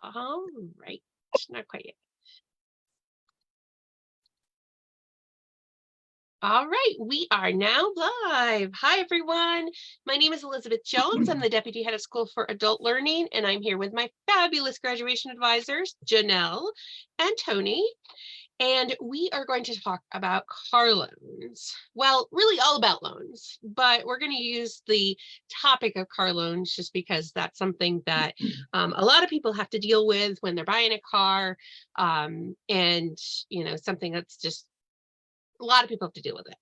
All right, not quite yet. All right, we are now live. Hi, everyone. My name is Elizabeth Jones. I'm the Deputy Head of School for Adult Learning, and I'm here with my fabulous graduation advisors, Janelle and Tony. And we are going to talk about car loans. Well, really all about loans, but we're going to use the topic of car loans just because that's something that a lot of people have to deal with when they're buying a car, and something that's just a lot of people have to deal with it.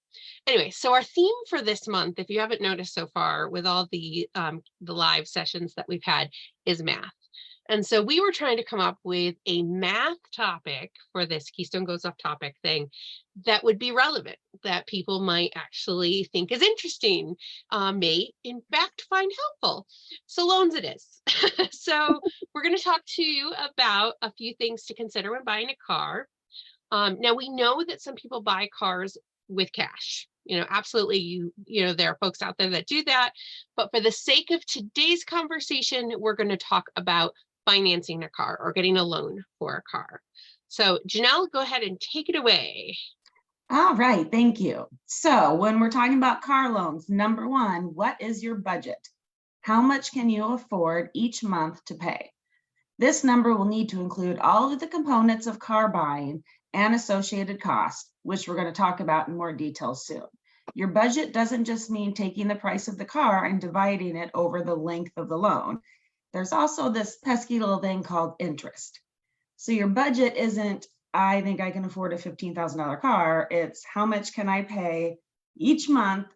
Anyway, so our theme for this month, if you haven't noticed so far with all the live sessions that we've had, is math. And so we were trying to come up with a math topic for this Keystone Goes Off Topic thing that would be relevant, that people might actually think is interesting, may in fact find helpful. So loans it is. So we're going to talk to you about a few things to consider when buying a car. Now we know that some people buy cars with cash. Absolutely, there are folks out there that do that. But for the sake of today's conversation, we're going to talk about financing a car or getting a loan for a car. So Janelle, go ahead and take it away. All right, thank you. So when we're talking about car loans, number one, what is your budget? How much can you afford each month to pay? This number will need to include all of the components of car buying and associated costs, which we're going to talk about in more detail soon. Your budget doesn't just mean taking the price of the car and dividing it over the length of the loan. There's also this pesky little thing called interest. So your budget isn't, I think I can afford a $15,000 car. It's how much can I pay each month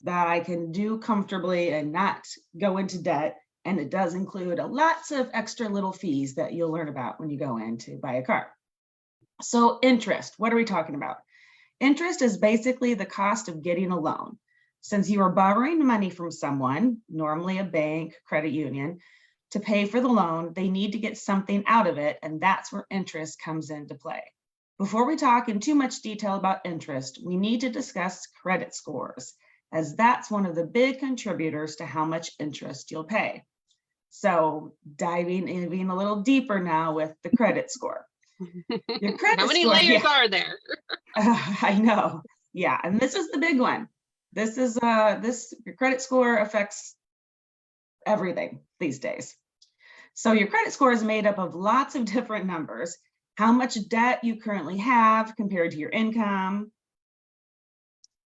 that I can do comfortably and not go into debt. And it does include lots of extra little fees that you'll learn about when you go in to buy a car. So interest, what are we talking about? Interest is basically the cost of getting a loan. Since you are borrowing money from someone, normally a bank, credit union, to pay for the loan, they need to get something out of it, and that's where interest comes into play. Before we talk in too much detail about interest, we need to discuss credit scores, as that's one of the big contributors to how much interest you'll pay. So diving in, being a little deeper now with the credit score. Your credit How many score, layers are there? I know. Yeah, and this is the big one. This is your credit score affects everything these days. So your credit score is made up of lots of different numbers. How much debt you currently have compared to your income,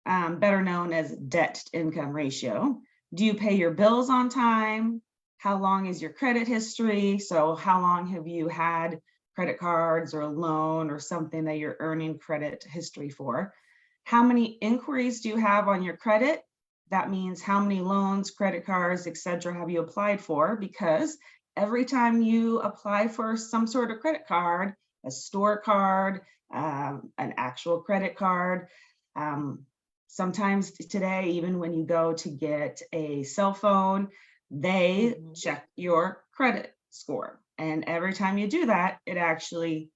better known as debt to income ratio. Do you pay your bills on time? How long is your credit history? So how long have you had credit cards or a loan or something that you're earning credit history for? How many inquiries do you have on your credit? That means how many loans, credit cards, etc. have you applied for? Because every time you apply for some sort of credit card, a store card, an actual credit card, sometimes today, even when you go to get a cell phone, they check your credit score. And every time you do that, it actually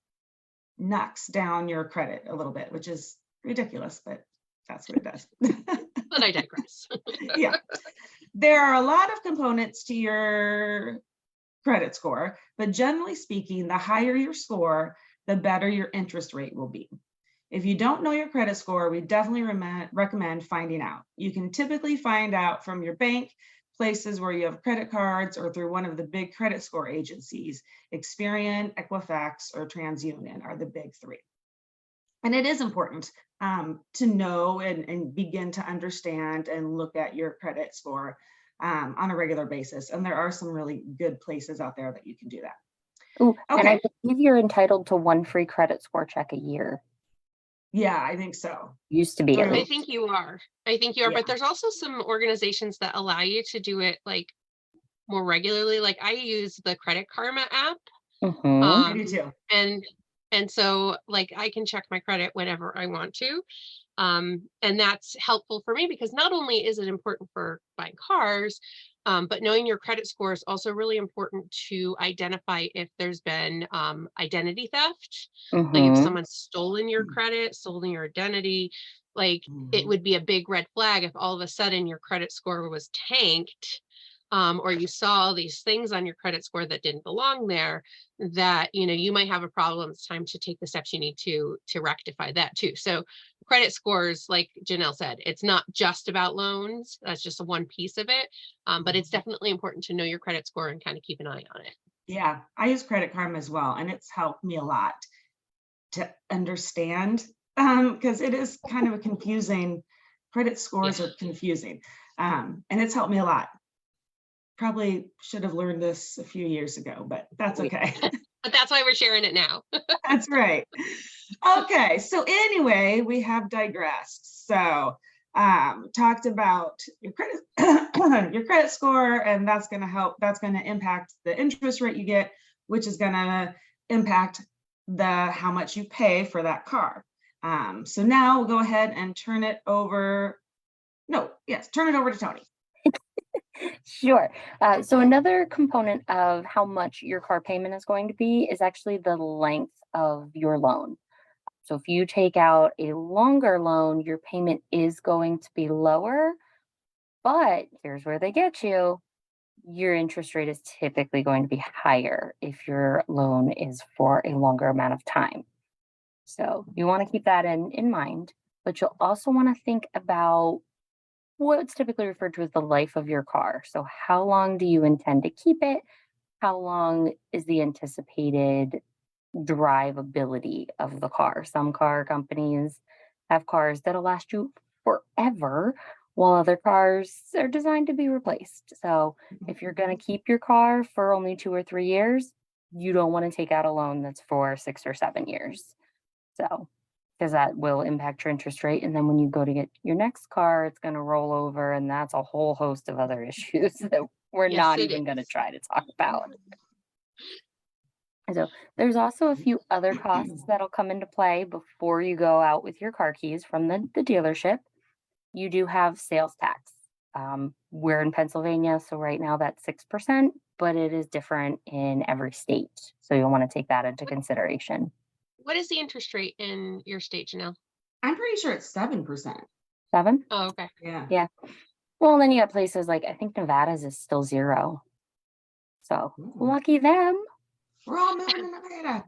knocks down your credit a little bit, which is ridiculous, but that's what it does. But I digress. Yeah. There are a lot of components to your credit score, but generally speaking, the higher your score, the better your interest rate will be. If you don't know your credit score, we definitely recommend finding out. You can typically find out from your bank, places where you have credit cards, or through one of the big credit score agencies. Experian, Equifax, or TransUnion are the big three. And it is important to know and begin to understand and look at your credit score on a regular basis. And there are some really good places out there that you can do that. Ooh, okay. And I believe you're entitled to one free credit score check a year. Yeah, I think so. Used to be. I think you are. Yeah. But there's also some organizations that allow you to do it like more regularly. Like I use the Credit Karma app. I do too. And so like I can check my credit whenever I want to. And that's helpful for me because not only is it important for buying cars, but knowing your credit score is also really important to identify if there's been identity theft. Like if someone's stolen your credit, stolen your identity, like it would be a big red flag if all of a sudden your credit score was tanked or you saw these things on your credit score that didn't belong there, that, you might have a problem. It's time to take the steps you need to rectify that too. So credit scores, like Janelle said, it's not just about loans. That's just one piece of it. But it's definitely important to know your credit score and kind of keep an eye on it. Yeah, I use Credit Karma as well, and it's helped me a lot to understand, because it is kind of a confusing, credit scores are confusing. And it's helped me a lot. Probably should have learned this a few years ago, but that's okay. But that's why we're sharing it now. That's right. Okay, so anyway, we have digressed. So talked about your credit your credit score, and that's going to impact the interest rate you get, which is going to impact how much you pay for that car. So now we'll go ahead and turn it over to Tony. Sure. So another component of how much your car payment is going to be is actually the length of your loan. So if you take out a longer loan, your payment is going to be lower, but here's where they get you. Your interest rate is typically going to be higher if your loan is for a longer amount of time. So you want to keep that in mind, but you'll also want to think about what's typically referred to as the life of your car. So how long do you intend to keep it? How long is the anticipated drivability of the car? Some car companies have cars that'll last you forever, while other cars are designed to be replaced. So if you're going to keep your car for only 2 or 3 years, you don't want to take out a loan that's for 6 or 7 years. So because that will impact your interest rate. And then when you go to get your next car, it's going to roll over, and that's a whole host of other issues that we're Yes, not it even going to is. try to talk about. So there's also a few other costs that'll come into play before you go out with your car keys from the dealership. You do have sales tax. We're in Pennsylvania, so right now that's 6%, but it is different in every state. So you'll want to take that into consideration. What is the interest rate in your state, Janelle? I'm pretty sure it's 7%. 7? Oh, okay. Yeah. Yeah. Well, then you have places like, I think Nevada's is still 0. So lucky them. We're all moving to Nevada.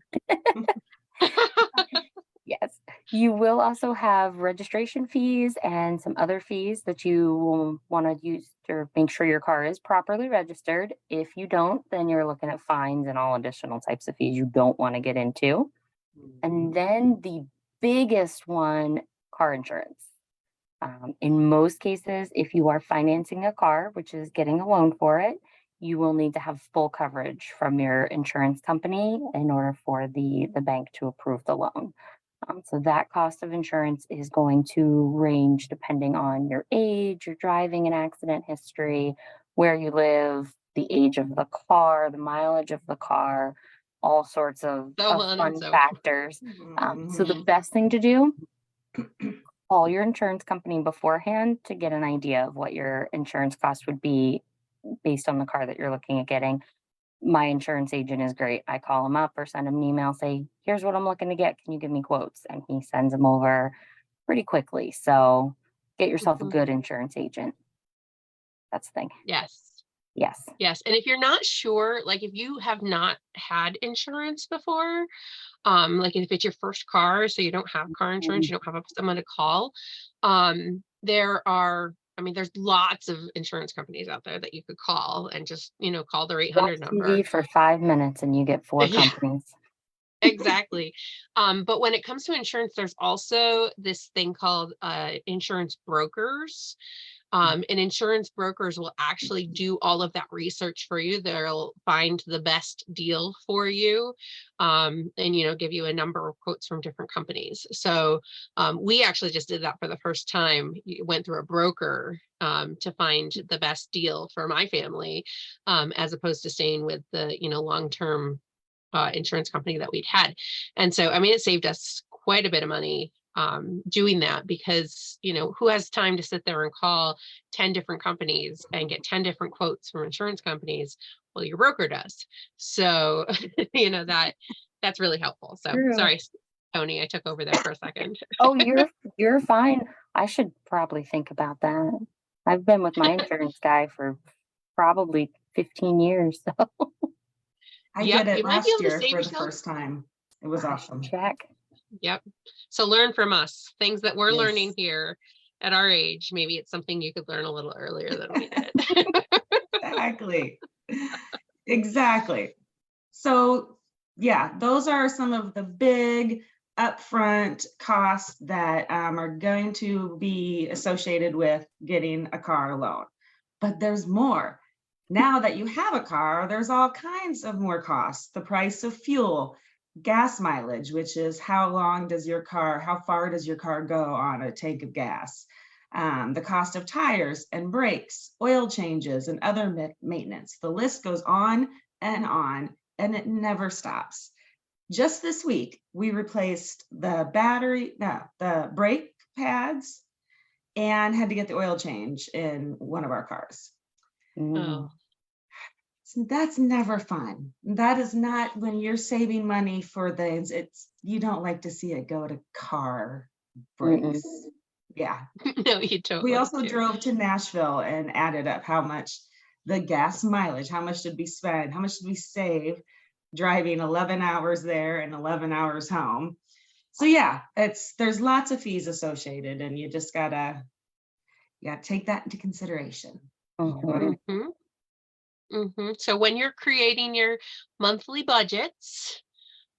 Yes. You will also have registration fees and some other fees that you will want to use to make sure your car is properly registered. If you don't, then you're looking at fines and all additional types of fees you don't want to get into. And then the biggest one, car insurance. In most cases, if you are financing a car, which is getting a loan for it, you will need to have full coverage from your insurance company in order for the bank to approve the loan. So that cost of insurance is going to range depending on your age, your driving and accident history, where you live, the age of the car, the mileage of the car, all sorts of So on and fun so forth. factors. So the best thing to do, call your insurance company beforehand to get an idea of what your insurance cost would be based on the car that you're looking at getting. My insurance agent is great. I call him up or send him an email, say, here's what I'm looking to get. Can you give me quotes? And he sends them over pretty quickly. So get yourself a good insurance agent. That's the thing. Yes. Yes. Yes. And if you're not sure, like if you have not had insurance before, like if it's your first car, so you don't have car insurance, you don't have someone to call, there's lots of insurance companies out there that you could call and just, call their 800 Watch number. TV for 5 minutes and you get 4 Yeah. companies. Exactly. But when it comes to insurance, there's also this thing called insurance brokers. And insurance brokers will actually do all of that research for you. They'll find the best deal for you, and give you a number of quotes from different companies. So we actually just did that for the first time. Went through a broker to find the best deal for my family, as opposed to staying with the long-term insurance company that we'd had. And so, it saved us quite a bit of money doing that, because, who has time to sit there and call 10 different companies and get 10 different quotes from insurance companies? Well, your broker does. So, that's really helpful. So True. sorry, Tony, I took over there for a second. Oh, you're fine. I should probably think about that. I've been with my insurance guy for probably 15 years. So I Yep, did it you might be last able to year save for the yourself. first time. It was I awesome. should check. Yep. So learn from us, things that we're learning Yes. here at our age. Maybe it's something you could learn a little earlier than we did. Exactly. Exactly. So yeah, those are some of the big upfront costs that are going to be associated with getting a car loan. But there's more. Now that you have a car, there's all kinds of more costs. The price of fuel, gas mileage, which is how far does your car go on a tank of gas? The cost of tires and brakes, oil changes, and other maintenance. The list goes on, and it never stops. Just this week, we replaced the brake pads and had to get the oil change in one of our cars. Oh, So that's never fun. That is not when you're saving money for things. You don't like to see it go to car brakes. Yeah. no, you don't. We like also to. drove to Nashville and added up how much the gas mileage, how much did we spend, how much did we save driving 11 hours there and 11 hours home. So yeah, there's lots of fees associated, and you just gotta take that into consideration. Mhm. So when you're creating your monthly budgets,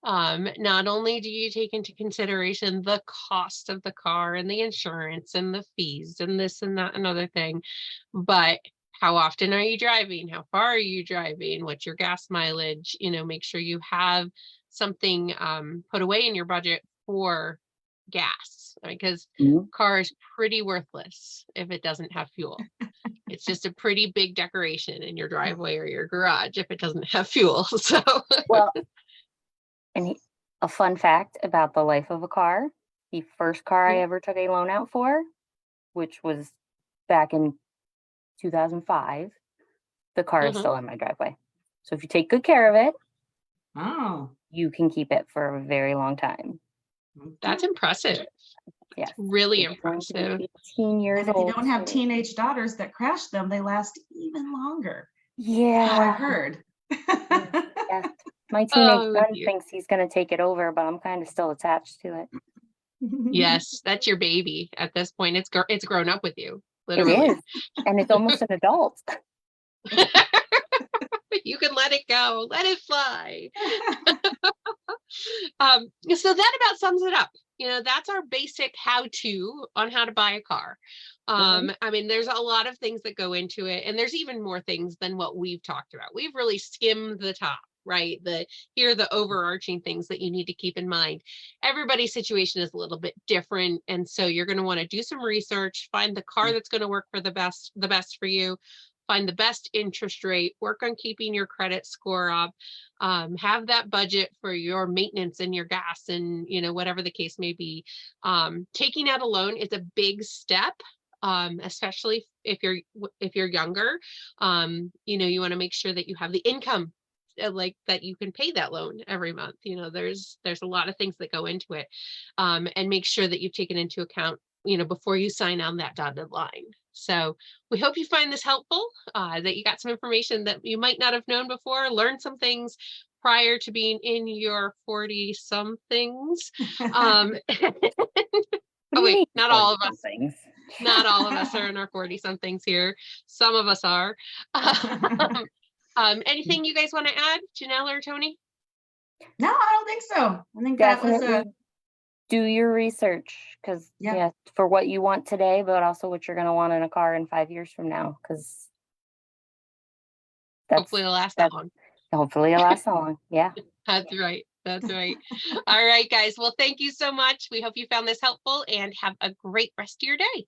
not only do you take into consideration the cost of the car and the insurance and the fees and this and that and other thing, but how often are you driving? How far are you driving? What's your gas mileage? Make sure you have something put away in your budget for gas, because car is pretty worthless if it doesn't have fuel. It's just a pretty big decoration in your driveway or your garage if it doesn't have fuel. So Well, and a fun fact about the life of a car, the first car I ever took a loan out for, which was back in 2005, the car is still in my driveway. So if you take good care of it, Oh, you can keep it for a very long time. that's impressive. Yes. Really It's going to be impressive. 18 years and if you old. don't have teenage daughters that crash them, they last even longer. How Yeah. I've heard. Yeah. My teenage Oh, son dear. thinks he's going to take it over, but I'm kind of still attached to it. Yes, that's your baby at this point. It's grown up with you, It literally. is. And it's almost an adult. You can let it go, let it fly. So that about sums it up. That's our basic how-to on how to buy a car. I mean, there's a lot of things that go into it, and there's even more things than what we've talked about. We've really skimmed the top, right? Here are the overarching things that you need to keep in mind. Everybody's situation is a little bit different, and so you're going to want to do some research, find the car that's going to work for the best for you, find the best interest rate, work on keeping your credit score up, have that budget for your maintenance and your gas and, whatever the case may be. Taking out a loan is a big step, especially if you're younger. You want to make sure that you have the income like that you can pay that loan every month. There's a lot of things that go into it, and make sure that you've taken into account before you sign on that dotted line. So we hope you find this helpful, that you got some information that you might not have known before, learned some things prior to being in your 40 somethings. Oh wait, not all of us. Not all of us are in our 40 somethings here. Some of us are. Anything you guys want to add, Janelle or Tony? No, I don't think so. I think Definitely that was do your research, because for what you want today, but also what you're going to want in a car in 5 years from now, because hopefully it'll last that long. Hopefully it'll last that long. Yeah. That's right. That's right. All right, guys. Well, thank you so much. We hope you found this helpful, and have a great rest of your day.